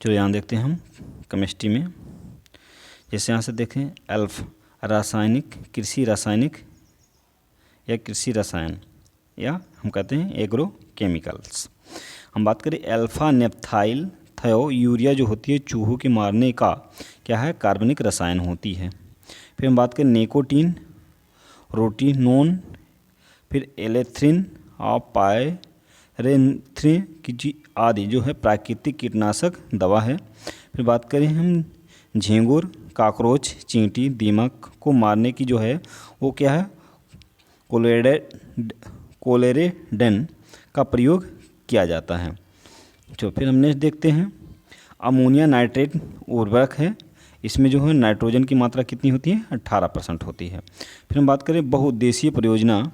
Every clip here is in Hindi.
चलो यहाँ देखते हैं हम केमिस्ट्री में, जैसे यहाँ से देखें अल्फ रासायनिक, कृषि रासायनिक या कृषि रसायन, या हम कहते हैं एग्रो केमिकल्स। हम बात करें अल्फा नेप्थाइल थयो यूरिया जो होती है चूहों के मारने का क्या है, कार्बनिक रसायन होती है। फिर हम बात करें निकोटीन, रोटिनोन, फिर एलेथ्रिन और पायरेथ्रिन की आदि जो है प्राकृतिक कीटनाशक दवा है। फिर बात करें हम झींगुर, काकरोच, चींटी, दीमक को मारने की जो है वो क्या है, कोलेरेडेन का प्रयोग किया जाता है। तो फिर हम नेक्स्ट देखते हैं अमोनिया नाइट्रेट उर्वरक है, इसमें जो है नाइट्रोजन की मात्रा कितनी होती है, 18% होती है। फिर हम बात करें बहुउद्देशीय परियोजना,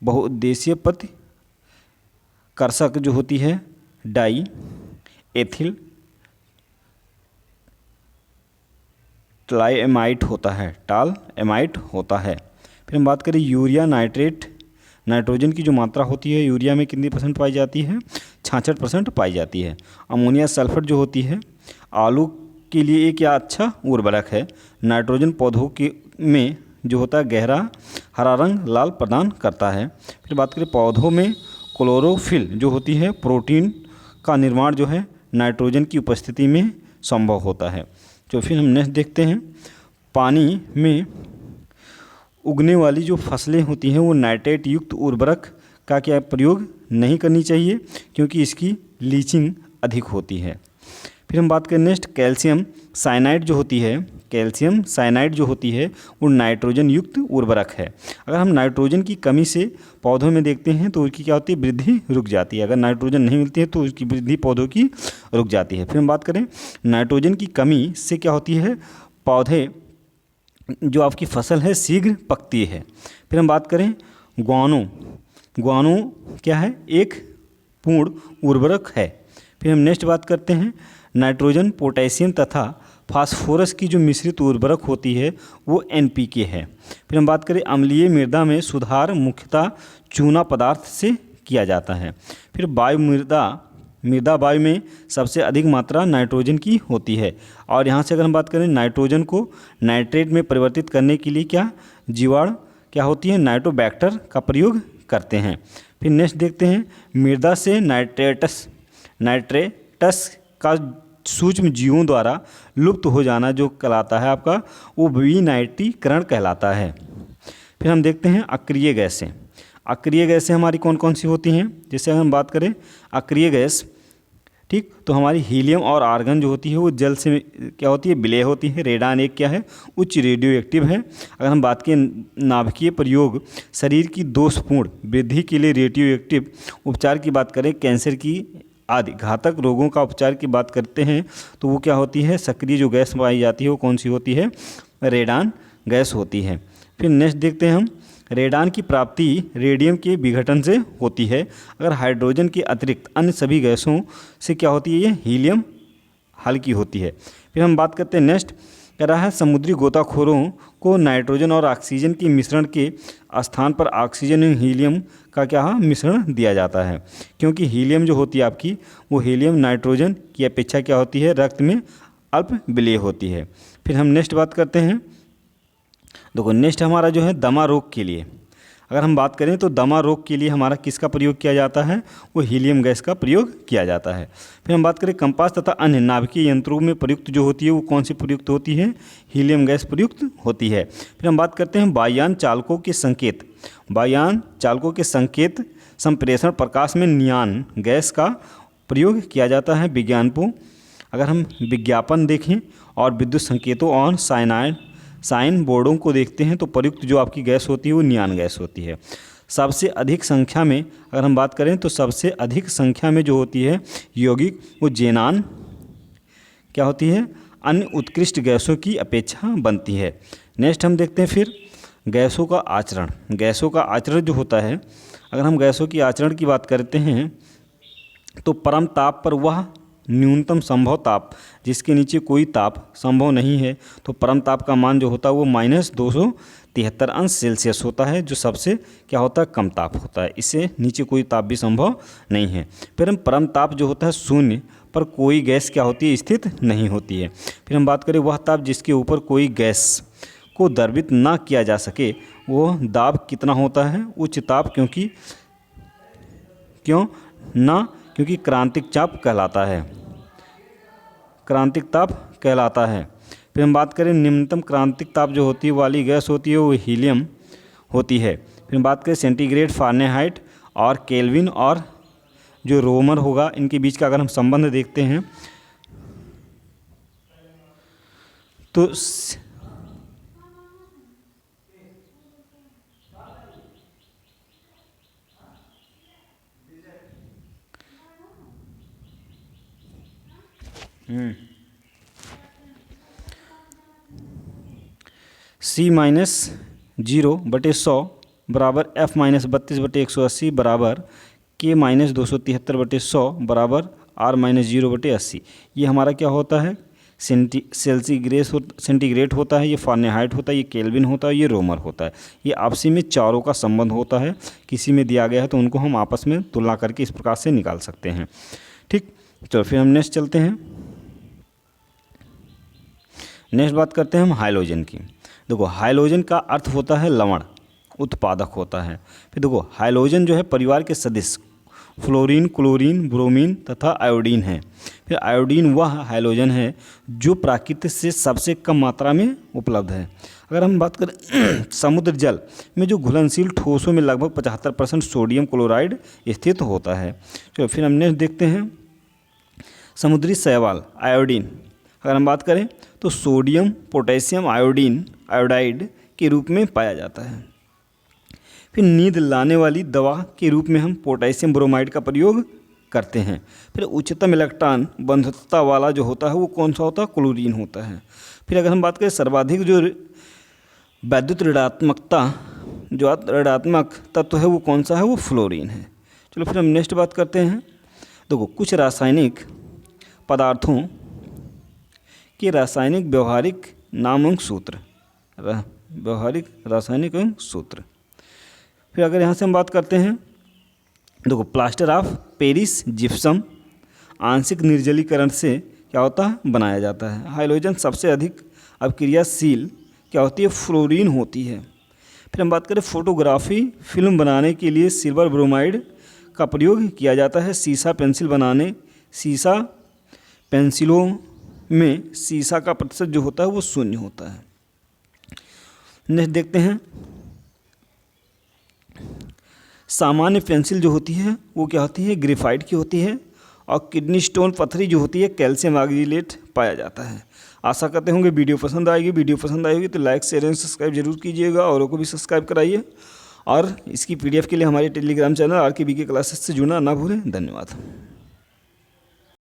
बहुउद्देशीय प्रतिकर्षक जो होती है डाई एथिल टालएमाइड होता है, टालएमाइड होता है। फिर हम बात करें यूरिया नाइट्रेट, नाइट्रोजन की जो मात्रा होती है यूरिया में कितनी % पाई जाती है, 66% पाई जाती है। अमोनिया सल्फेट जो होती है आलू के लिए एक क्या अच्छा उर्वरक है। नाइट्रोजन पौधों के में जो होता है गहरा हरा रंग लाल प्रदान करता है। फिर बात करें पौधों में क्लोरोफिल जो होती है प्रोटीन का निर्माण जो है नाइट्रोजन की उपस्थिति में संभव होता है। तो फिर हम नेक्स्ट देखते हैं पानी में उगने वाली जो फसलें होती हैं वो नाइट्रेट युक्त उर्वरक का क्या प्रयोग नहीं करनी चाहिए क्योंकि इसकी लीचिंग अधिक होती है। फिर हम बात करें नेक्स्ट कैल्शियम साइनाइड जो होती है, कैल्शियम साइनाइड जो होती है वो नाइट्रोजन युक्त उर्वरक है। अगर हम नाइट्रोजन की कमी से पौधों में देखते हैं तो उसकी क्या होती है, वृद्धि रुक जाती है। अगर नाइट्रोजन नहीं मिलती है तो उसकी वृद्धि पौधों की रुक जाती है। फिर हम बात करें नाइट्रोजन की कमी से क्या होती है, पौधे जो आपकी फसल है शीघ्र पकती है। फिर हम बात करें ग्वानो क्या है, एक पूर्ण उर्वरक है। फिर हम नेक्स्ट बात करते हैं नाइट्रोजन पोटेशियम तथा फास्फोरस की जो मिश्रित उर्वरक होती है वो NPK है। फिर हम बात करें अम्लीय मृदा में सुधार मुख्यतः चूना पदार्थ से किया जाता है। फिर मृदा वायु में सबसे अधिक मात्रा नाइट्रोजन की होती है। और यहाँ से अगर हम बात करें नाइट्रोजन को नाइट्रेट में परिवर्तित करने के लिए क्या जीवाणु क्या होती है, नाइट्रोबैक्टर का प्रयोग करते हैं। फिर नेक्स्ट देखते हैं मृदा से नाइट्रेटस का सूक्ष्म जीवों द्वारा लुप्त हो जाना जो कहलाता है आपका वो विनाइट्रीकरण कहलाता है। फिर हम देखते हैं अक्रिय गैसें। अक्रिय गैसें हमारी कौन कौन सी होती हैं, जैसे अगर हम बात करें अक्रिय गैस, ठीक, तो हमारी हीलियम और आर्गन जो होती है वो जल से क्या होती है, विलय होती है। रेडान एक क्या है, उच्च रेडियो एक्टिव है। अगर हम बात करें नाभिकीय प्रयोग शरीर की दोषपूर्ण वृद्धि के लिए रेडियो एक्टिव उपचार की बात करें, कैंसर की आदि घातक रोगों का उपचार की बात करते हैं तो वो क्या होती है, सक्रिय जो गैस पाई जाती है वो कौन सी होती है, रेडान गैस होती है। फिर नेक्स्ट देखते हैं हम रेडान की प्राप्ति रेडियम के विघटन से होती है। अगर हाइड्रोजन के अतिरिक्त अन्य सभी गैसों से क्या होती है, ये हीलियम हल्की होती है। फिर हम बात करते हैं नेक्स्ट कह रहा है समुद्री गोताखोरों को नाइट्रोजन और ऑक्सीजन के मिश्रण के स्थान पर ऑक्सीजन और हीलियम का क्या मिश्रण दिया जाता है, क्योंकि हीलियम जो होती है आपकी वो हीलियम नाइट्रोजन की अपेक्षा क्या होती है, रक्त में अल्प विलेय होती है। फिर हम नेक्स्ट बात करते हैं, देखो नेक्स्ट हमारा जो है दमा रोग के लिए, अगर हम बात करें तो दमा रोग के लिए हमारा किसका प्रयोग किया जाता है, वो हीलियम गैस का प्रयोग किया जाता है। फिर हम बात करें कंपास तथा अन्य नाभिकीय यंत्रों में प्रयुक्त जो होती है वो कौन सी प्रयुक्त होती है, हीलियम गैस प्रयुक्त होती है। फिर हम बात करते हैं वायुयान चालकों के संकेत, वायुयान चालकों के संकेत संप्रेषण प्रकाश में नियान गैस का प्रयोग किया जाता है। विज्ञापनों अगर हम विज्ञापन देखें और विद्युत संकेतों और साइन बोर्डों को देखते हैं तो प्रयुक्त जो आपकी गैस होती है वो नियान गैस होती है। सबसे अधिक संख्या में अगर हम बात करें तो सबसे अधिक संख्या में जो होती है यौगिक वो जेनान क्या होती है, अन्य उत्कृष्ट गैसों की अपेक्षा बनती है। नेक्स्ट हम देखते हैं फिर गैसों का आचरण। गैसों का आचरण जो होता है, अगर हम गैसों की आचरण की बात करते हैं तो परम ताप पर वह न्यूनतम संभव ताप जिसके नीचे कोई ताप संभव नहीं है, तो परम ताप का मान जो होता है वो -273 अंश होता है, जो सबसे क्या होता है कम ताप होता है, इससे नीचे कोई ताप भी संभव नहीं है। फिर हम परम ताप जो होता है 0 पर कोई गैस क्या होती है, स्थित नहीं होती है। फिर हम बात करें वह ताप जिसके ऊपर कोई गैस को द्रवित ना किया जा सके, वो दाब कितना होता है, उच्च ताप, क्योंकि क्रांतिक चाप कहलाता है, क्रांतिक ताप कहलाता है। फिर हम बात करें निम्नतम क्रांतिक ताप जो होती है वाली गैस होती है वो हीलियम होती है। फिर हम बात करें सेंटीग्रेड, फ़ारेनहाइट और केल्विन और जो रोमर होगा, इनके बीच का अगर हम संबंध देखते हैं तो C-0/100 बराबर F-32/180 बराबर K-273/100 बराबर R-0/80। ये हमारा क्या होता है, सेंटीग्रेड होता है, ये फ़ारेनहाइट होता है, ये केल्विन होता है, ये रोमर होता है। ये आपसी में चारों का संबंध होता है, किसी में दिया गया है तो उनको हम आपस में तुलना करके इस प्रकार से निकाल सकते हैं। ठीक, चलो फिर हम नेक्स्ट चलते हैं। नेक्स्ट बात करते हैं हम हाइड्रोजन की। देखो हाइड्रोजन का अर्थ होता है लवण, उत्पादक होता है। फिर देखो हाइड्रोजन जो है परिवार के सदस्य फ्लोरीन, क्लोरीन, ब्रोमीन तथा आयोडीन है। फिर आयोडीन वह हाइड्रोजन है जो प्रकृति से सबसे कम मात्रा में उपलब्ध है। अगर हम बात करें समुद्र जल में जो घुलनशील ठोसों में लगभग 75% सोडियम क्लोराइड स्थित होता है। चलो फिर हम नेक्स्ट देखते हैं समुद्री शैवाल आयोडीन। अगर हम बात करें तो सोडियम, पोटेशियम आयोडाइड के रूप में पाया जाता है। फिर नींद लाने वाली दवा के रूप में हम पोटेशियम ब्रोमाइड का प्रयोग करते हैं। फिर उच्चतम इलेक्ट्रॉन बंधुता वाला जो होता है वो कौन सा होता है, क्लोरीन होता है। फिर अगर हम बात करें सर्वाधिक जो वैद्युत ऋणात्मक तत्व है वो कौन सा है, वो फ्लोरीन है। चलो फिर हम नेक्स्ट बात करते हैं। देखो कुछ रासायनिक पदार्थों के रासायनिक व्यवहारिक नामांक सूत्र, व्यवहारिक रासायनिक अंक सूत्र। फिर अगर यहाँ से हम बात करते हैं, देखो प्लास्टर ऑफ पेरिस जिप्सम आंशिक निर्जलीकरण से क्या होता है, बनाया जाता है। हाइड्रोजन सबसे अधिक अभिक्रियाशील क्या होती है, फ्लोरीन होती है। फिर हम बात करें फोटोग्राफी फिल्म बनाने के लिए सिल्वर ब्रोमाइड का प्रयोग किया जाता है। सीसा पेंसिलों में सीसा का प्रतिशत जो होता है वो 0 होता है। नेक्स्ट देखते हैं सामान्य पेंसिल जो होती है वो क्या होती है, ग्रेफाइट की होती है। और किडनी स्टोन पथरी जो होती है कैल्शियम ऑक्जेलेट पाया जाता है। आशा करते होंगे वीडियो पसंद आएगी। वीडियो पसंद आएगी तो लाइक शेयर एंड सब्सक्राइब जरूर कीजिएगा, औरों को भी सब्सक्राइब कराइए। और इसकी PDF के लिए हमारे टेलीग्राम चैनल RKBK क्लासेस से जुड़ना ना भूलें। धन्यवाद।